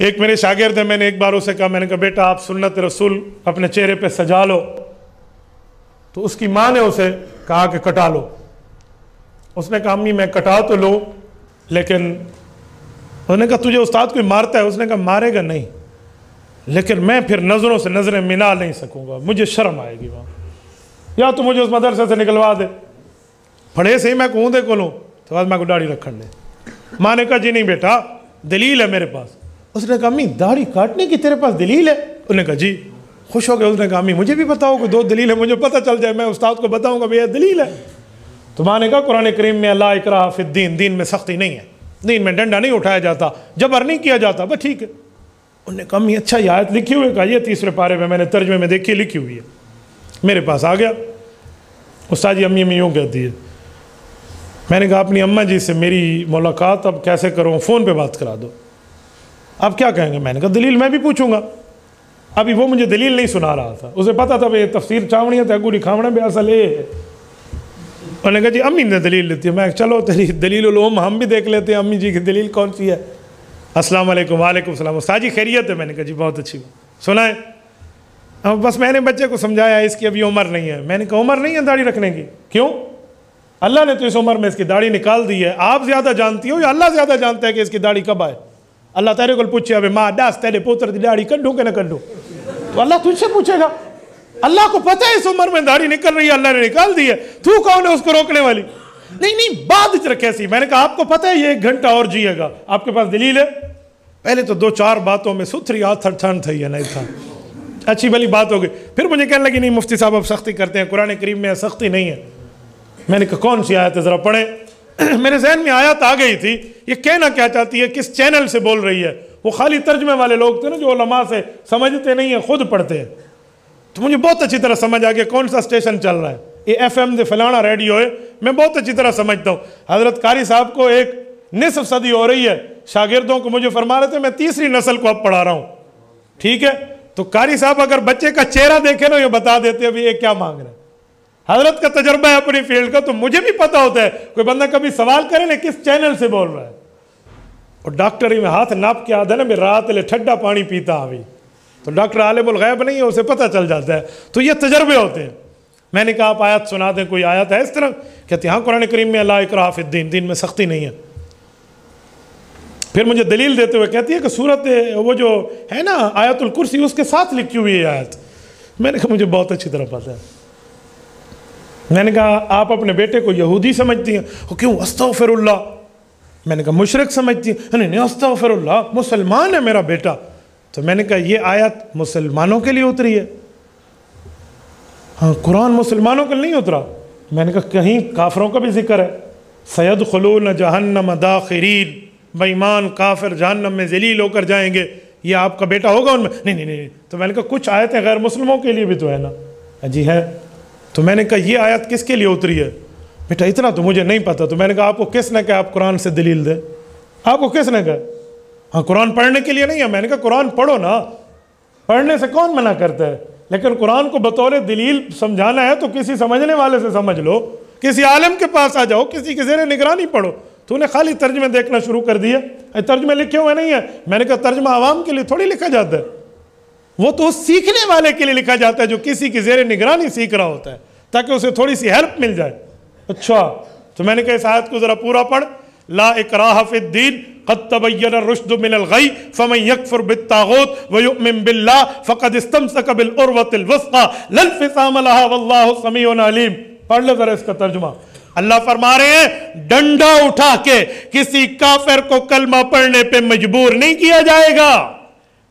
ایک میرے شاگرد ہیں، میں نے ایک بار اسے کہا، میں نے کہا بیٹا آپ سنت رسول اپنے چہرے پہ سجا لو، تو اس کی ماں نے اسے کہا کہ کٹا لو۔ اس نے کہا امی میں کٹا تو لو، لیکن انہوں نے کہا تجھے استاد کوئی مارتا ہے؟ اس نے کہا مارے گا نہیں، لیکن میں پھر نظروں سے نظریں ملا نہیں سکوں گا، مجھے شرم آئے گی وہاں، یا تو مجھے اس مدرسے سے نکلوا دے، پڑھے سے ہی میں کہوں دے کو لوں تو بعد میں کو داڑھی رکھن دے۔ ماں نے کہا جی نہیں بیٹا دلیل ہے میرے پاس۔ اس نے کہا امی داڑھی کاٹنے کی تیرے پاس دلیل ہے؟ انہوں نے کہا جی۔ خوش ہو گئے، اس نے کہا امی مجھے بھی بتاؤ کہ 2 دلیل ہے، مجھے پتہ چل جائے، میں استاد کو بتاؤں گا بھئی یہ دلیل ہے۔ تو ماں نے کہا قرآن کریم میں لا اکراہ فی الدین، دین میں سختی نہیں ہے، دین میں ڈنڈا نہیں اٹھایا جاتا، جبر نہیں کیا جاتا، بس ٹھیک ہے۔ انہوں نے کہا امی اچھا یہ آیت لکھی ہوئی ہے؟ کہا یہ 3 پارے میں نے ترجمے میں دیکھی لکھی ہوئی ہے۔ میرے پاس آ گیا، استاد جی امی یوں کہتی ہے۔ میں نے کہا اپنی اماں جی سے میری ملاقات اب کیسے کروں؟ فون پہ بات کرا دو۔ اب کیا کہیں گے؟ میں نے کہا دلیل میں بھی پوچھوں گا۔ ابھی وہ مجھے دلیل نہیں سنا رہا تھا، اسے پتا تھا یہ تفسیر چاونی ہے تگوڑی کھاونا بھی اصل ہے۔ انہوں نے کہا جی امی نے دلیل لیتی ہے۔ میں چلو دلیل العلوم ہم بھی دیکھ لیتے ہیں، امی جی کی دلیل کون سی ہے۔ السلام علیکم۔ وعلیکم السلام۔ استاد جی خیریت ہے؟ میں نے کہا جی بہت اچھی بات سنائیں۔ اب بس میں نے بچے کو سمجھایا اس کی ابھی عمر نہیں ہے۔ میں نے کہا عمر نہیں ہے داڑھی رکھنے کی؟ کیوں؟ اللہ نے تو اس عمر میں اس کی داڑھی نکال دی ہے، آپ زیادہ جانتی ہو یا اللہ زیادہ جانتا ہے کہ اس کی داڑھی کب آئے؟ اللہ تیرے کو پوچھے ابھی ماں داس تیرے پوتر دی داڑھی کڈوں کہ نہ کڈوں، تو اللہ تجھ سے پوچھے گا۔ اللہ کو پتہ ہے اس عمر میں داڑھی نکل رہی ہے، اللہ نے نکال دی ہے، تو کون ہے اس کو روکنے والی؟ نہیں بعد وچ رکھے سی۔ میں نے کہا آپ کو پتہ ہے یہ 1 گھنٹہ اور جیے گا، آپ کے پاس دلیل ہے؟ پہلے تو 2-4 باتوں میں ستھری آتھر ٹھن تھی ہے نہیں تھا، اچھی بھلی بات ہو گئی۔ پھر مجھے کہنے لگی نہیں مفتی صاحب اب سختی کرتے ہیں، قرآن کریم میں سختی نہیں ہے۔ میں نے کہا کون سی آیت ہے ذرا پڑھیں۔ میرے ذہن میں آیت آ گئی تھی، یہ کہنا کیا چاہتی ہے، کس چینل سے بول رہی ہے۔ وہ خالی ترجمے والے لوگ تھے نا جو علماء سے سمجھتے نہیں ہیں، خود پڑھتے ہیں، تو مجھے بہت اچھی طرح سمجھ آ گیا کون سا اسٹیشن چل رہا ہے، یہ FM دے فلانا ریڈیو ہے، میں بہت اچھی طرح سمجھتا ہوں۔ حضرت قاری صاحب کو 1 نصف صدی ہو رہی ہے، شاگردوں کو مجھے فرما رہے تھے میں 3ری نسل کو اب پڑھا رہا ہوں، ٹھیک ہے؟ تو قاری صاحب اگر بچے کا چہرہ دیکھے نا یہ بتا دیتے ابھی یہ کیا مانگ رہے ہیں۔ حضرت کا تجربہ ہے اپنی فیلڈ کا، تو مجھے بھی پتا ہوتا ہے کوئی بندہ کبھی سوال کرے نا کس چینل سے بول رہا ہے۔ اور ڈاکٹر ہی میں ہاتھ ناپ کے آدھا نا میں رات لے ٹھنڈا پانی پیتا ابھی، تو ڈاکٹر عالم الغیب نہیں ہے، اسے پتہ چل جاتا ہے، تو یہ تجربے ہوتے ہیں۔ میں نے کہا آپ آیت سنا دیں، کوئی آیت ہے اس طرح؟ کہتے ہیں ہاں قرآن کریم میں لا اکراہ فی الدین، دین میں سختی نہیں ہے۔ پھر مجھے دلیل دیتے ہوئے کہتی ہے کہ سورت وہ جو ہے نا آیت الکرسی اس کے ساتھ لکھی ہوئی ہے آیت۔ میں نے کہا مجھے بہت اچھی طرح پتہ ہے۔ میں نے کہا آپ اپنے بیٹے کو یہودی سمجھتی ہیں؟ وہ کیوں؟ استغفر اللہ۔ میں نے کہا مشرک سمجھتی ہیں؟ نہیں استغفر اللہ، مسلمان ہے میرا بیٹا۔ تو میں نے کہا یہ آیت مسلمانوں کے لیے اتری ہے؟ ہاں قرآن مسلمانوں کے لیے نہیں اترا۔ میں نے کہا کہیں کافروں کا بھی ذکر ہے، سیدخلون جہنم داخرین، بے ایمان کافر جہنم میں ذلیل ہو کر جائیں گے، یہ آپ کا بیٹا ہوگا ان میں؟ نہیں۔ تو میں نے کہا کچھ آیتیں غیر مسلموں کے لیے بھی تو ہے نا؟ جی ہے۔ تو میں نے کہا یہ آیت کس کے لیے اتری ہے؟ بیٹا اتنا تو مجھے نہیں پتا۔ تو میں نے کہا آپ کو کس نے کہا آپ قرآن سے دلیل دیں؟ آپ کو کس نے کہا؟ ہاں قرآن پڑھنے کے لیے نہیں ہے۔ میں نے کہا قرآن پڑھو نا، پڑھنے سے کون منع کرتا ہے، لیکن قرآن کو بطور دلیل سمجھانا ہے تو کسی سمجھنے والے سے سمجھ لو، کسی عالم کے پاس آ جاؤ، کسی کے زیر نگرانی پڑھو۔ تو نے خالی ترجمے دیکھنا شروع کر دیا، ترجمے لکھے ہوئے نہیں ہیں۔ میں نے کہا ترجمہ عوام کے لیے تھوڑی لکھا جاتا ہے، وہ تو سیکھنے والے کے لیے لکھا جاتا ہے جو کسی کی زیر نگرانی سیکھ رہا ہوتا ہے، تاکہ اسے تھوڑی سی ہیلپ مل جائے۔ اچھا تو میں نے کہا اس آیت کو ذرا پورا پڑھ، لا اکراہ فی الدین قد تبین الرشد من الغی فمن یکفر بالطاغوت ویؤمن باللہ فقد استمسک بالعروۃ الوثقی لا انفصام لہا واللہ سمیع علیم۔ پڑھ لے ذرا اس کا ترجمہ۔ اللہ فرما رہے ہیں ڈنڈا اٹھا کے کسی کافر کو کلمہ پڑھنے پہ مجبور نہیں کیا جائے گا،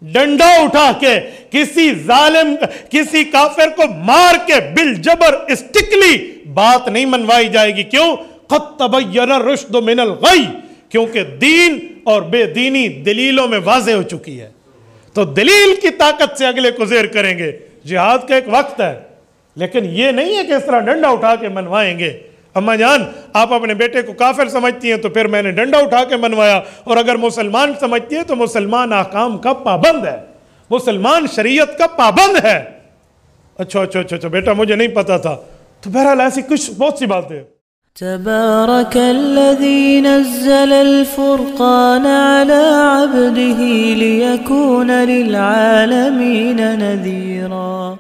ڈنڈا اٹھا کے کسی ظالم کسی کافر کو مار کے بالجبر اسٹکلی بات نہیں منوائی جائے گی۔ کیوں؟ قد تبین الرشد من الغی، کیونکہ دین اور بے دینی دلیلوں میں واضح ہو چکی ہے، تو دلیل کی طاقت سے اگلے کو زیر کریں گے۔ جہاد کا ایک وقت ہے، لیکن یہ نہیں ہے کہ اس طرح ڈنڈا اٹھا کے منوائیں گے۔ اماں جان آپ اپنے بیٹے کو کافر سمجھتی ہیں تو پھر میں نے ڈنڈا اٹھا کے منوایا، اور اگر مسلمان سمجھتی ہیں تو مسلمان احکام کا پابند ہے، مسلمان شریعت کا پابند ہے۔ اچھا بیٹا مجھے نہیں پتا تھا۔ تو بہرحال ایسی کچھ بہت سی باتیں تبارك الذي نزل الفرقان على عبده ليكون للعالمين نذيرا.